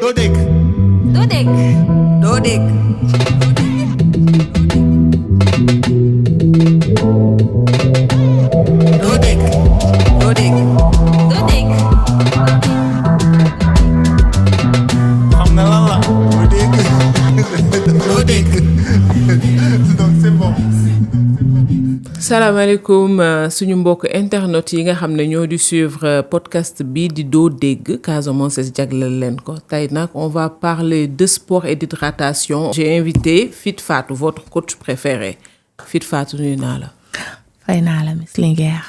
doo dégg. doo dégg. doo dégg. doo dégg. doo dégg. doo dégg. xam nga lan la. doo dégg. doo dégg. donc c'est bon. salaamaaleykum suñu mbokk internet yi nga xam ne ñoo di suivre podcast bi di doo dégg Casamance jagleel leen ko tey nag on va parler de sport et d'hydratation. J'ai invité Fit Fatou, votre coach préféré. Fit Fatou nuyu naa la. fay naa la Miss Linguère.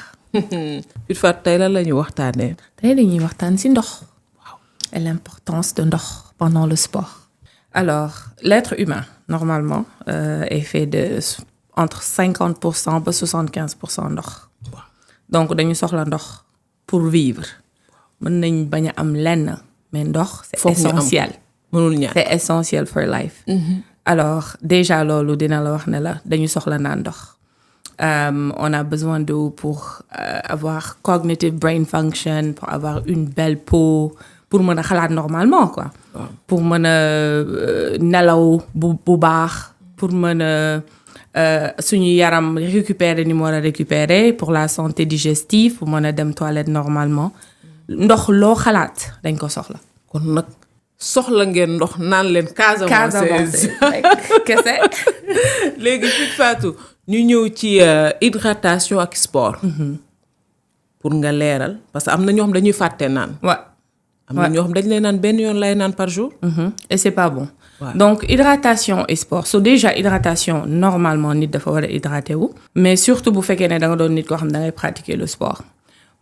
Fit Fatou tey lan la ñu waxtaanee. tey dañuy waxtaan ci ndox. waaw et l'importance de ndox pendant le sport. Alors l'être humain normalement est fait de entre 50% ba 75% ndox. donc dañu soxla ndox pour vivre. mën nañ bañ a am lenn mais ndox c'est essentiel. mënul ñàkk c'est essentiel for life. alors déjà loolu dina la wax ne la dañu soxla naan ndox. On a besoin d'eau pour avoir cognitive brain function, pour avoir une belle peau, pour mën a xalaat normalement quoi. pour mën a nelaw bu baax, pour mën a suñu yaram récupérer ni mu war a récupérer, pour la santé digestive, pour mën a dem toilette normalement. ndox loo xalaat dañ ko soxla. kon nag soxla ngeen ndox naan leen Casamance. kese. léegi Fit Fatou ñu ñëw ci hydratation ak sport. pour nga leeral parce que am na ñoo xam dañuy fàtte naan. waaw. am na ñoo xam dañ lay naan benn yoon lay naan par jour. Et c'est pas bon. Ouais. Donc hydratation et sport. So déjà hydratation normalement nit dafa war a hydraté wu. mais surtout bu fekkee ne da nga doon nit koo xam da ngay pratiquer le sport.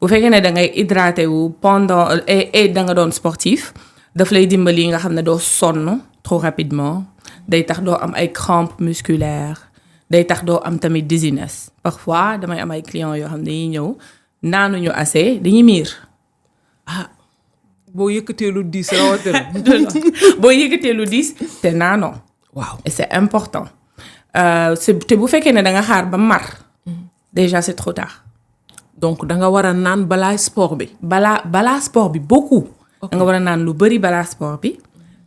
bu fekkee ne da ngay hydraté wu pendant et da nga doon sportif daf lay dimbali nga xam ne doo sonn trop rapidement day tax doo am ay crampes musculaires day tax doo am tamit dizziness. Parfois damay am ay clients yoo xam ne dañuy ñëw naanuñu assez dañuy miir. boo yëkkatee lu diis rawatina. boo yëkkatee lu diis te naanoo. waaw et c'est important. te bu fekkee ne da nga xaar ba mar. déjà c'est trop tard. donc da nga war a naan balaa sport bi. balaa sport bi beaucoup. da nga war a naan lu bari balaa sport bi.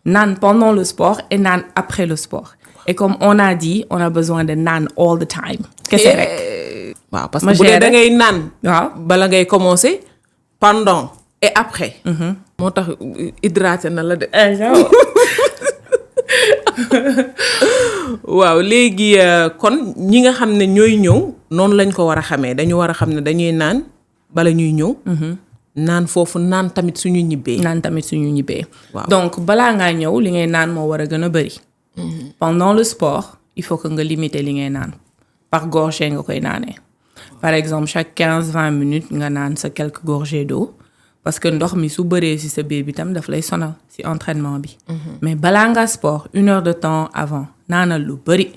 naan pendant le sport et naan après le sport. et comme on a dit on a besoin de naan all the time. kese rek. waaw parce que bu dee da ngay naan. waaw bala ngay commencer pendant et après. moo tax hydraté na la de. waaw léegi kon ñi nga xam ne ñooy ñëw noonu lañ ko war a xamee dañu war a xam ne dañuy naan bala ñuy ñëw. naan foofu naan tamit suñu ñibbee. waaw donc balaa ngaa ñëw li ngay naan moo war a gën a bari. pendant le sport il faut que nga limiter li ngay naan par gorgée nga koy naanee. par exemple chaque 15-20 minutes nga naan sa quelques gorgées d'eau. parce que ndox mi su bëree ci sa biir bi tam daf lay sonal ci entraînement bi. mais balaa nga sport 1 heure de temps avant naanal lu bari.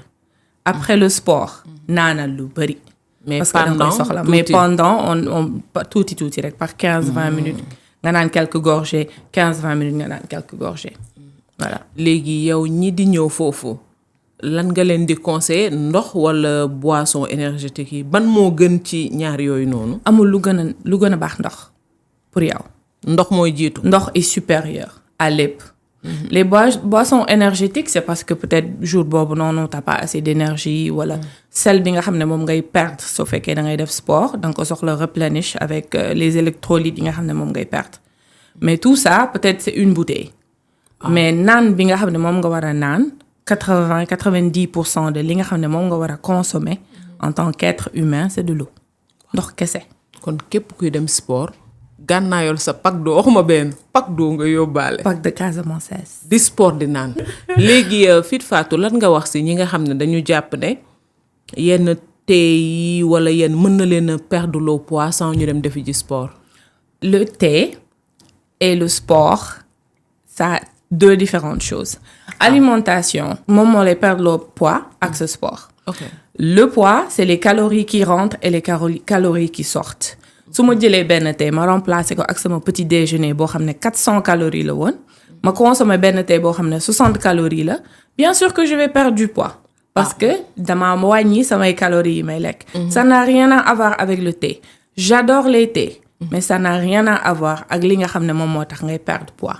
après le sport naanal lu bari. parce que da nga koy soxla mais pendant on tuuti rek par 15-20 minutes nga naan quelques gorgées 15-20 minutes nga naan quelques gorgées. voilà léegi yow ñi di ñëw foofu lan nga leen di conseiller ndox walla boisson énergétique yi ban moo gën ci ñaar yooyu noonu. amul lu gën a baax ndox. pour yow ndox mooy jiitu. ndox est supérieur à lépp. les boissons énergétiques c'est parce que peut-être jour boobu noonu t'as pas assez d'énergie wala sel bi nga xam ne moom ngay perdre soo fekkee da ngay def sport da nga ko soxla replenish avec les électrolytes yi nga xam ne moom ngay perdre. mais tout ça peut-être c'est une bouteille. mais naan bi nga xam ne moom nga war a naan 80-90% de li nga xam ne moom nga war a consommer en tant qu'être humain c'est de l'eau ndox kese. kon képp kuy dem sport. gànnaayool sa pack d'eau waxuma benn pack d'eau nga yóbbaale. pack de Casamance. di sport di naan. léegi Fit Fatou lan nga wax ci ñi nga xam ne dañu jàpp ne yenn thé yi walla yenn mën na leen a perdre le poids sans ñu dem defi ji sport. Le thé et le sport ça deux différentes choses. alimentation moom moo lay perdre le poids ak ce sport. ok le poids c'est les calories qui rentrent et les calories qui sortent. su ma jëlee benn thé ma remplacer ko ak sama petit déjeuner boo xam ne 400 calories la woon ma consommer benn thé boo xam ne 60 calories la bien sûr que je vais perdre du poids parce que dama wàññi samay calories yi may lekk. ça n'a rien à voir avec le thé j'adore les thés mais ça n'a rien à voir ak li nga xam ne moom moo tax ngay perdre poids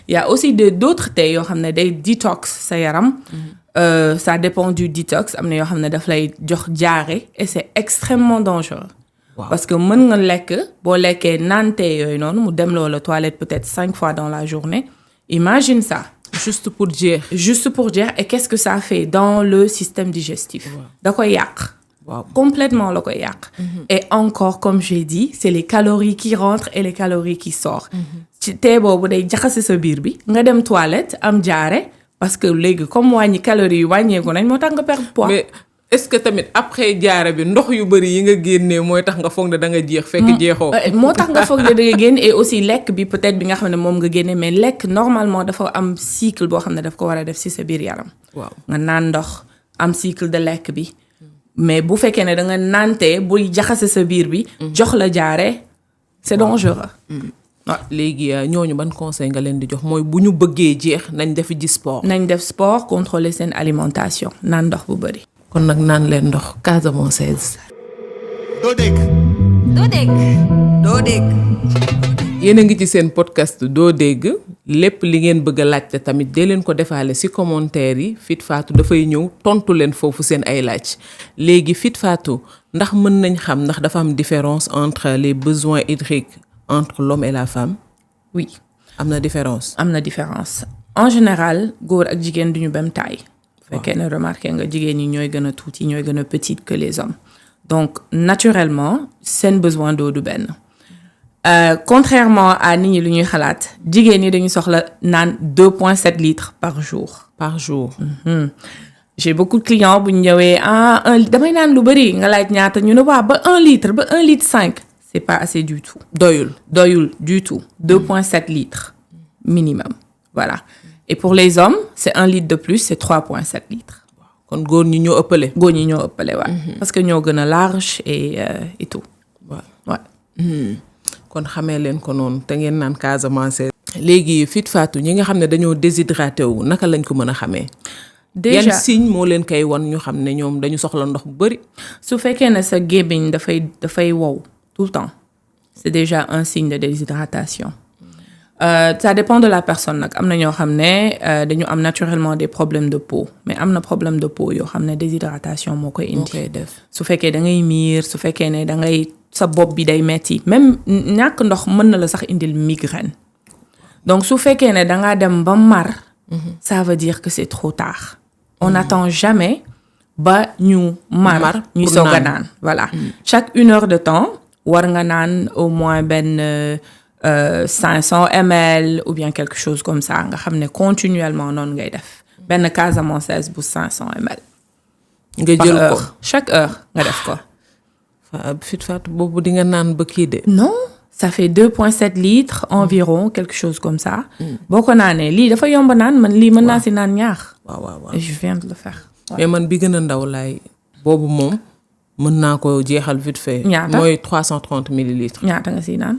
Il y a aussi d'autres thés yoo xam ne day détox sa yaram. Ça dépend du détox am na yoo xam ne daf lay jox diarrhée et c'est extrêmement dangereux. Wow. Parce que mën nga lekk boo lekkee naan thé yooyu noonu mu dem loo la toilette peut-être 5 fois dans la journée. Imagine ça. Juste pour dire. Juste pour dire. Et qu'est-ce que ça fait dans le système digestif? Da koy yàq. Wow. Complètement la koy yàq. Et encore, comme j'ai dit, c'est les calories qui rentrent et les calories qui sortent. ci thé boobu day jaxase sa biir bi nga dem toilette am diarrhée parce que léegi comme wàññi calories yi wàññeeku nañ moo tax nga perdre poids. Mais est-ce que tamit après diarrhée bi ndox yu bëri yi nga génnee mooy tax nga foog ne da nga jeex fekk jeexoo. moo tax nga foog ne da nga génn et aussi lekk bi peut-être bi nga xam ne moom nga génne mais lekk normalement dafa am cycle boo xam ne daf ko war a def ci sa biir yaram. waaw nga naan ndox am cycle de lekk bi mais bu fekkee ne da nga naantee buy jaxase sa biir bi. jox la diarrhée c'est dangereux. waaw léegi ñooñu ban conseil nga leen di jox mooy bu ñu bëggee jeex nañ def ji sport. nañ def sport contrôler seen alimentation naan ndox bu bëri. kon nag naan leen ndox Casamançaise. doo dégg. doo dégg. doo dégg. yéen a ngi ci seen podcast doo dégg lépp li ngeen bëgg a laajte tamit dee leen ko defaale ci commentaire yi Fit Fatou dafay ñëw tontu leen foofu seen ay laaj léegi Fit Fatou ndax mën nañ xam ndax dafa am différence entre les besoins hydriques entre l'homme et la femme. Oui. am na différence. am na différence en général góor ak jigéen duñu bem taille. fekkee ne remarqué nga jigéen ñi ñooy gën a tuuti ñooy gën a petite que les hommes donc naturellement seen besoin d'eau du benn. Contrairement à nit ñi lu ñuy xalaat jigéen ñi dañu soxla naan 2,7 litres par jour. Par jour. J'ai beaucoup de clients bu ñu ñëwee damay naan lu bari nga laaj ñaata ñu ne waa ba 1 litre ba 1 litre 5 c'est pas assez du tout. doyul du tout 2,7 litres minimum voilà et pour les hommes c'est 1 litre de plus c'est 3,7 litres. kon góor ñi ñoo ëppale. góor ñi ñoo ëppale waaw. parce que ñoo gën a large et tout. waaw. kon xamee leen ko noonu te ngeen naan Casamance. léegi Fit Fatou ñi nga xam ne dañoo déshydraté wu naka lañ ko mën a xamee. déjà yan signe moo leen koy wan ñu xam ne ñoom dañu soxla ndox bu bari. su fekkee ne sa gémmiñ dafay wow tout le temps c'est déjà un signe de déshydratation. Ça dépend de la personne nag am na ñoo xam ne dañu am naturellement des problèmes de peau mais am na problème de peau yoo xam ne déshydratation moo koy indi. su fekkee da ngay miir su fekkee ne da ngay sa bopp bi day metti même ñàkk ndox mën na la sax indil migraine donc su fekkee ne da ngaa dem ba mar. ça veut dire que c'est trop tard. On n'attend jamais ba ñu mar ñu soog a naan voilà chaque 1 heure de temps war nga naan au moins benn 500 ml ou bien quelque chose comme ça nga xam ne continuellement noonu ngay def benn Casamançaise bu 500 ml. nga jël ko chaque heure nga def ko. Fit Fatou boobu di nga naan ba kii de. non ça fait 2,7 litres environ quelque chose comme ça. boo ko naanee lii dafa yomb naan man lii mën naa si naan ñaar. waaw et je viens de le faire. mais man bi gën a ndaw laay boobu moom mën naa ko jeexal vite fait. ñaata mooy 330 millilitres. ñaata nga siy naan.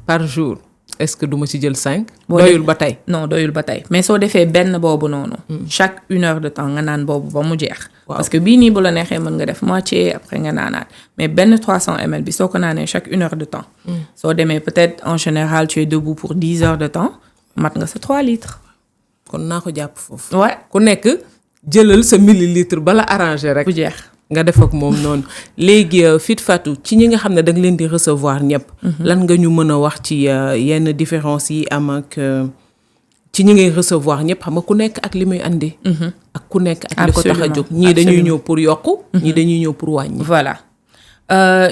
par jour est-ce que duma ci jël 5. doyul ba tey. non doyul ba tey mais soo defee benn boobu noonu. chaque 1 heure de temps nga naan boobu ba mu jeex. parce que bii nii bu la neexee mën nga def moitié après nga naanaat mais benn 300 ml bi soo ko naanee chaque 1 heure de temps. soo demee peut-être en général tu es debout pour 10 heures de temps mat nga sa 3 litres. kon naa ko jàpp foofu. ouais ku nekk jëlal sa millilitre bala arrangé rek. bu jeex. nga def ak moom noonu léegi Fit Fatou ci ñi nga xam ne da nga leen di recevoir ñëpp. lan nga ñu mën a wax ci yenn différence yi am ak ci ñi ngay recevoir ñëpp xam nga ku nekk ak li muy andi. ak ku nekk ak li ko tax a jóg. ñii dañuy ñëw pour yokku. ñii dañuy ñëw pour wàññi. voilà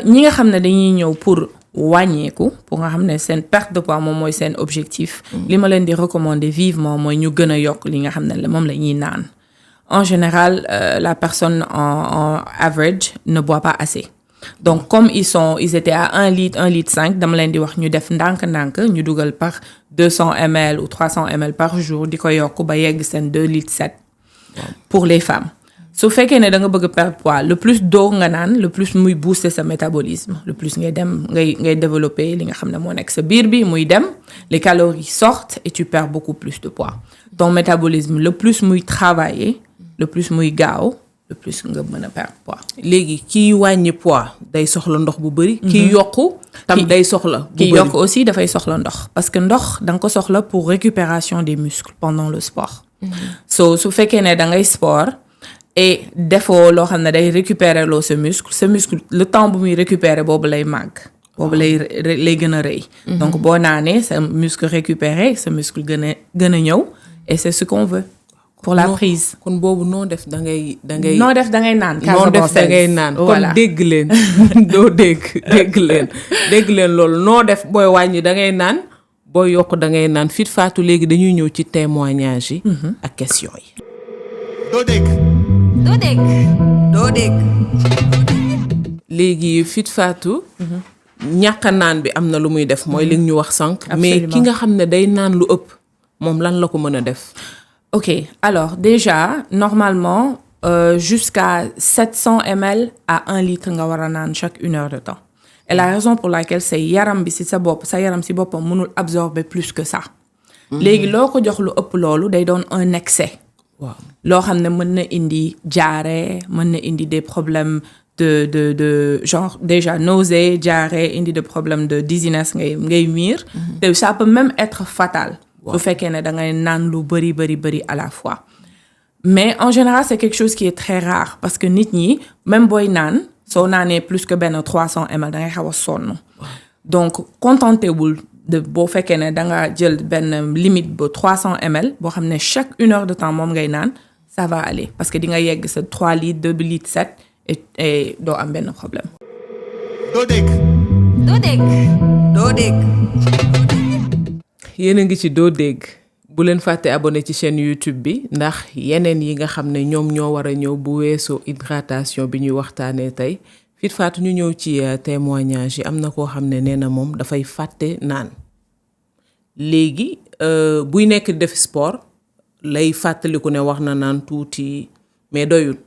ñi nga xam ne dañuy ñëw pour wàññeeku pour nga xam ne seen perte de poids moom mooy seen objectif. li ma leen di recommander vivement mooy ñu gën a yokk li nga xam ne moom la ñuy naan. En général, la personne en average ne boit pas assez. Donc, comme ils étaient à 1 litre, 1 litre 5, dama leen di wax ñu def ndànk-ndànk ñu dugal par 200 ml ou 300 ml par jour di ko yokk ba yegg seen 2 litres 7 pour les femmes. su fekkee ne da nga bëgg perdre poids le plus d'eau nga naan le plus muy booster sa métabolisme le plus ngay développer li nga xam ne moo nekk sa biir bi muy dem les calories sortent et tu perds beaucoup plus de poids. Ton métabolisme le plus muy travailler le plus muy gaaw le plus nga mën a perdre poids. léegi kii wàññi poids day soxla ndox bu bëri. kii yokku tam day soxla. bu bëri kii yokku aussi dafay soxla ndox parce que ndox da nga ko soxla pour récupération des muscles pendant le sport. su fekkee ne da ngay sport et defoo loo xam ne day récupérer loo sa muscle le temps bu muy récupérer boobu lay màgg. boobu lay gën a rëy. donc boo naanee sa muscle récupéré sa muscle gën a ñëw et c'est ce qu'on veut. pour la prise. kon boobu noo def da ngay. noo def da ngay naan. noo def da ngay naan kon dégg leen doo dégg leen loolu noo def booy wàññi da ngay naan booy yokk da ngay naan Fit Fatou léegi dañuy ñëw ci témoignage yi. ak question yi. doo dégg. léegi Fit Fatou. ñàkk naan bi am na lu muy def mooy li ñu wax sànq. mais ki nga xam ne day naan lu ëpp moom lan la ko mën a def. Ok, alors déjà, normalement, jusqu'à 700 ml à 1 litre nga war a naan chaque 1 heure de temps. Et la raison pour laquelle c'est yaram bi si sa yaram si boppam mënul absorber plus que ça. léegi loo ko jox lu ëpp loolu day doon un excès. waaw loo xam ne mën na indi diarrhée mën na indi des problèmes de genre déjà nausée diarrhée indi des problèmes de dizziness ngay miir. te ça peut même être fatal. su fekkee ne da ngay naan lu bëri à la fois mais en général c'est quelque chose qui est très rare parce que nit ñi même booy naan soo naanee plus que benn 300 ml da ngay xaw a sonn donc contentewul de boo fekkee ne da nga jël benn limite ba 300 ml boo xam ne chaque 1 heure de temps moom ngay naan ça va aller parce que di nga yegg sa 3 litres 2 litres 7 et doo am benn problème. doo dégg. yéen a ngi ci doo dégg bu leen fàtte abonné ci chaîne YouTube bi ndax yeneen yi nga xam ne ñoom ñoo war a ñëw bu weesoo hydratation bi ñuy waxtaanee tey Fit Fatou ñu ñëw ci témoignage yi am na koo xam ne nee na moom dafay fàtte naan léegi buy nekk def sport lay fàttaliku ne wax na naan tuuti mais doyul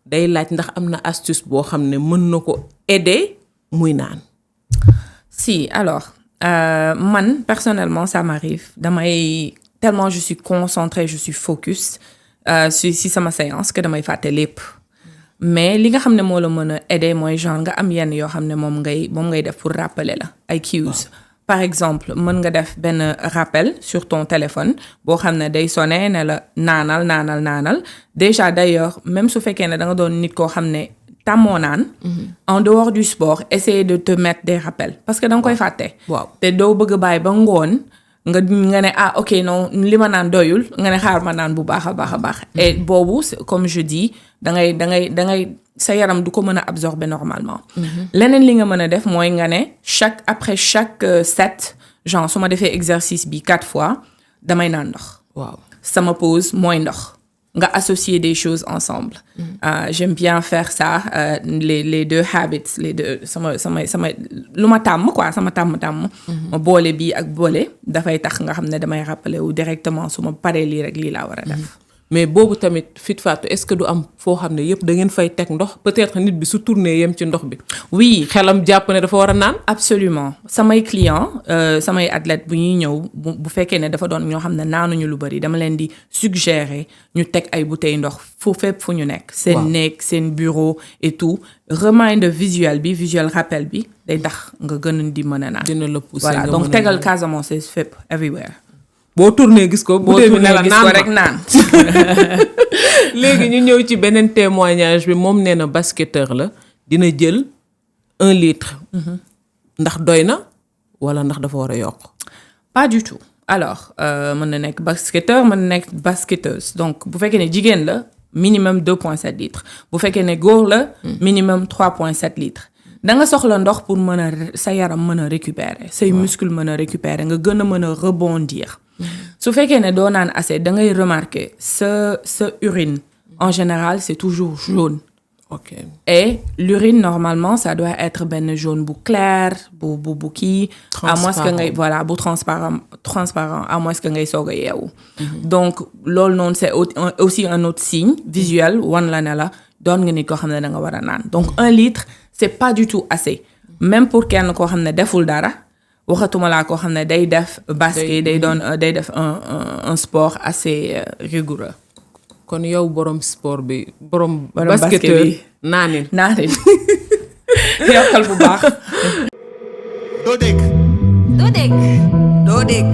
day laaj ndax am na astuce boo xam ne mën na ko aider muy naan. Si alors. Man personnellement ça m'arrive tellement je suis concentrée je suis focus si sama séance que damay fàtte lépp mais li nga xam ne moo la mën a aider mooy genre nga am yenn yoo xam ne moom ngay def pour rappeler la ay cues. Par exemple mën nga def benn rappel sur ton téléphone boo xam ne day sonné ne la naanal déjà d'ailleurs même su fekkee ne da nga doon nit koo xam ne tàmmoo naan en dehors du sport essayer de te mettre des rappels parce que da nga koy fàtte. waaw te doo bëgg a bàyyi ba ngoon nga ne ok non li ma naan doyul nga ne xaar ma naan bu baax a baax. et boobu comme je dis da ngay sa yaram du ko mën a absorber normalement. leneen li nga mën a def mooy nga ne après chaque set genre su ma defee exercice bi 4 fois damay naan ndox. waaw sama pause mooy ndox. nga associer des choses ensemble. J'aime bien faire ça les deux habits les deux sama lu ma tàmm quoi sama tàmm. ma boole bii ak boole dafay tax nga xam ne damay rappeler wu directement su ma paree lii rek lii laa war a def. mais boobu tamit Fit Fatou est-ce que du am foo xam ne yëpp da ngeen fay teg ndox peut-être nit bi su tourné yem ci ndox bi. oui xelam jàpp ne dafa war a naan. absolument samay clients samay athlètes bu ñuy ñëw bu fekkee ne dafa doon ñoo xam ne naanuñu lu bari dama leen di suggérer ñu teg ay bouteilles ndox fépp fu ñu nekk. seen néeg seen bureau et tout reminder visuel rappel bi day tax nga gën di mën a naan. dina la pousser voilà donc tegal Casamance fépp everywhere. boo tourné gis ko. boo tourné gis ko rek naan. léegi ñu ñëw ci beneen témoignage bi moom nee na basketteur la dina jël 1 litre. ndax doy na wala ndax dafa war a yokk. pas du tout alors mën na nekk basketteur mën na nekk basketteuse donc bu fekkee ne jigéen la minimum 2,7 litres bu fekkee ne góor la. minimum 3,7 litres. da nga soxla ndox pour mën a sa yaram mën a récupérer say muscles mën a récupérer nga gën a mën a rebondir. su fekkee ne doo naan assez da ngay remarquer sa urine en général c'est toujours jaune. ok et l'urine normalement ça doit être benn jaune bu clair bu kii. à moins que ngay voilà bu transparent à moins que ngay soog a yeewu. donc loolu noonu c'est aussi un autre signe visuel wan la ne la doon nga nit koo xam ne da nga war a naan donc 1 litre c'est pas du tout assez même pour kenn koo xam ne deful dara. waxatuma laa koo xam ne day def basket day def un sport assez rigoureux. kon yow borom sport bi borom Borom basketteur basket bi. naanin yokkal bu baax. doo dégg doo dégg doo dégg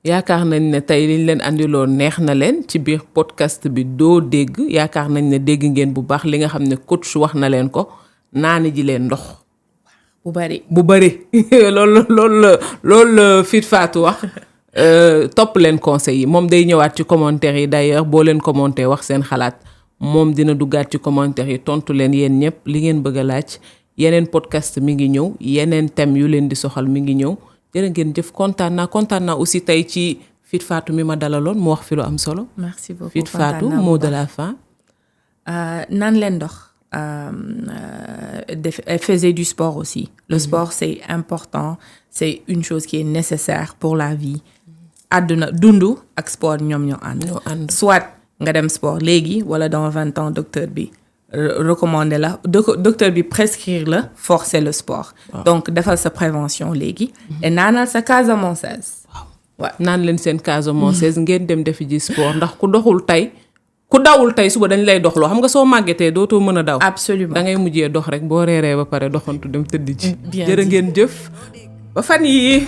yaakaar nañ ne tey liñ leen andiloon neex na leen ci biir podcast bi doo dégg yaakaar nañ ne dégg ngeen bu baax li nga xam ne coach wax na leen ko naani ji leen ndox bu bari. bu bëri loolu la Fit Fatou wax topp leen conseils yi moom day ñëwaat ci commentaires yi d'ailleurs boo leen commenté wax seen xalaat moom dina duggaat ci commentaires yi tontu leen yéen ñëpp li ngeen bëgg a laaj yeneen podcast mi ngi ñëw yeneen thème yu leen di soxal mi ngi ñëw jërë ngeen jëf kontaan naa aussi tey ci Fit Fatou mi ma dalaloon mu wax fi lu am solo. merci beaucoup Fit Fatou mot de la fin. naan leen ndox. Faisait du sport aussi. Le sport, c'est important. C'est une chose qui est nécessaire pour la vie. Àdduna dundu ak sport ñoom ñoo ànd. Soit nga dem sport léegi wala dans 20 ans docteur bi recommandé la docteur bi prescrire la forcer le sport. Donc defal sa prévention léegi. et naanal sa Casamançaise. waaw naan leen seen Casamançaise ngeen dem defi ji sport ndax ku dawul tey suba dañ lay doxloo xam nga soo màggetee dootoo mën a daw. Absolument. da ngay mujjee dox rek boo reeree ba pare doxantu dem tëdd ji. Bien jërë dit. ngeen jëf ba fan yi